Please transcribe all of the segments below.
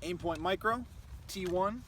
Aimpoint Micro, T1,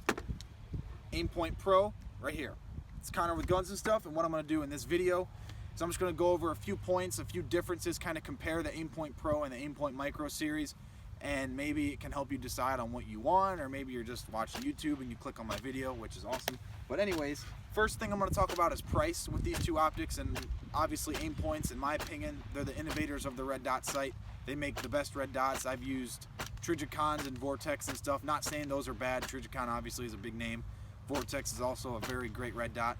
Aimpoint Pro, right here. It's Connor with guns and stuff, and what I'm going to do in this video is I'm just going to go over a few points, a few differences, kind of compare the Aimpoint Pro and the Aimpoint Micro series, and maybe it can help you decide on what you want, or maybe you're just watching YouTube and you click on my video, which is awesome. But anyways, first thing I'm going to talk about is price with these two optics, and obviously Aimpoints, in my opinion, they're the innovators of the red dot sight. They make the best red dots. I've used Trigicons and Vortex and stuff. Not saying those are bad. Trigicon obviously is a big name. Vortex is also a very great red dot.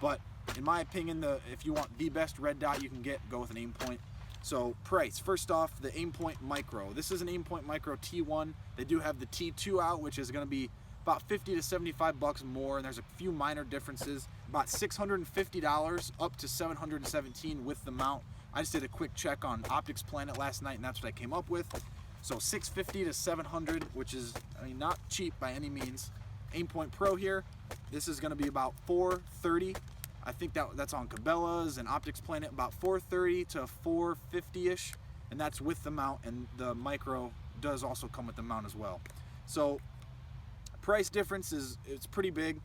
But in my opinion, if you want the best red dot you can get, go with an Aimpoint. So price, first off, the Aimpoint Micro. This is an Aimpoint Micro T1. They do have the T2 out, which is going to be about 50 to 75 bucks more, and there's a few minor differences. About $650 up to $717 with the mount. I just did a quick check on Optics Planet last night, and that's what I came up with. So $650 to $700, which is, I mean, not cheap by any means. Aimpoint Pro here, this is going to be about $430. I think that's on Cabela's and Optics Planet, about $430 to $450-ish, and that's with the mount, and the Micro does also come with the mount as well. So price difference it's pretty big.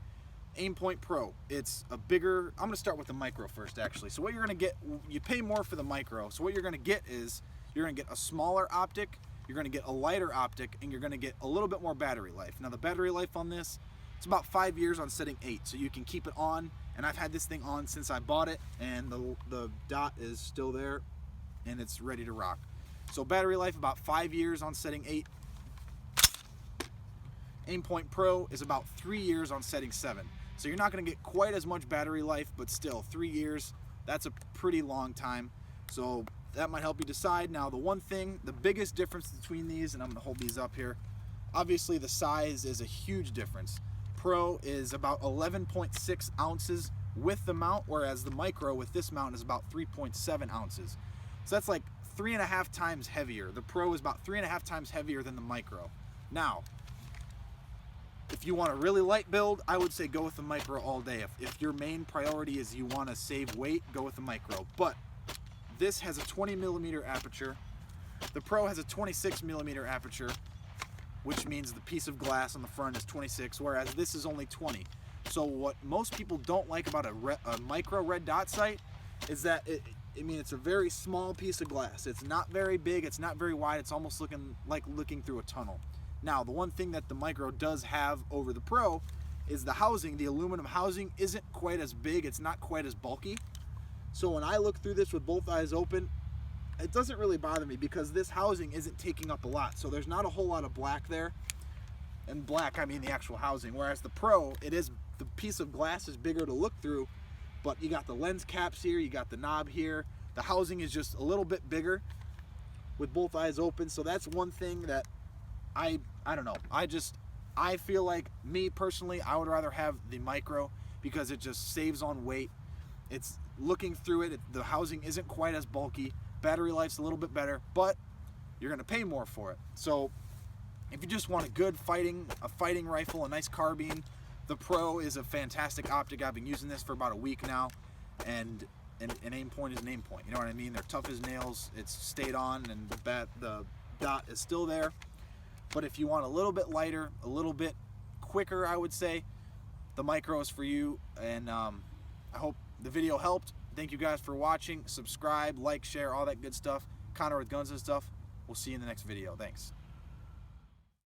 Aimpoint Pro, it's a bigger, I'm going to start with the Micro first actually. So what you're going to get, you pay more for the Micro, so what you're going to get is, you're going to get a smaller optic, you're going to get a lighter optic, and you're going to get a little bit more battery life. Now the battery life on this, it's about 5 years on setting 8, so you can keep it on, and I've had this thing on since I bought it, and the dot is still there, and it's ready to rock. So battery life about 5 years on setting 8. Aimpoint Pro is about 3 years on setting 7. So you're not going to get quite as much battery life, but still 3 years, that's a pretty long time. So that might help you decide. Now the one thing, the biggest difference between these, and I'm going to hold these up here, obviously the size is a huge difference. Pro is about 11.6 ounces with the mount, whereas the Micro with this mount is about 3.7 ounces. So that's like 3.5 times heavier. The Pro is about 3.5 times heavier than the Micro. Now, if you want a really light build, I would say go with the Micro all day. If your main priority is you want to save weight, go with the Micro. But this has a 20mm aperture. The Pro has a 26mm aperture, which means the piece of glass on the front is 26, whereas this is only 20. So what most people don't like about a Micro red dot sight is that it's a very small piece of glass. It's not very big, it's not very wide, it's almost looking through a tunnel. Now, the one thing that the Micro does have over the Pro is the housing. The aluminum housing isn't quite as big, it's not quite as bulky. So when I look through this with both eyes open, it doesn't really bother me because this housing isn't taking up a lot. So there's not a whole lot of black there. And black, I mean the actual housing. Whereas the Pro, the piece of glass is bigger to look through, but you got the lens caps here, you got the knob here. The housing is just a little bit bigger with both eyes open. So that's one thing that I don't know. I feel like, me personally, I would rather have the Micro because it just saves on weight. It's looking through it, the housing isn't quite as bulky. Battery life's a little bit better, but you're going to pay more for it. So if you just want a fighting rifle, a nice carbine, the Pro is a fantastic optic. I've been using this for about a week now, and an Aimpoint is an Aimpoint. You know what I mean? They're tough as nails. It's stayed on, and the dot is still there. But if you want a little bit lighter, a little bit quicker, I would say, the Micro is for you. And I hope the video helped. Thank you guys for watching. Subscribe, like, share, all that good stuff. Connor with Guns and Stuff. We'll see you in the next video. Thanks.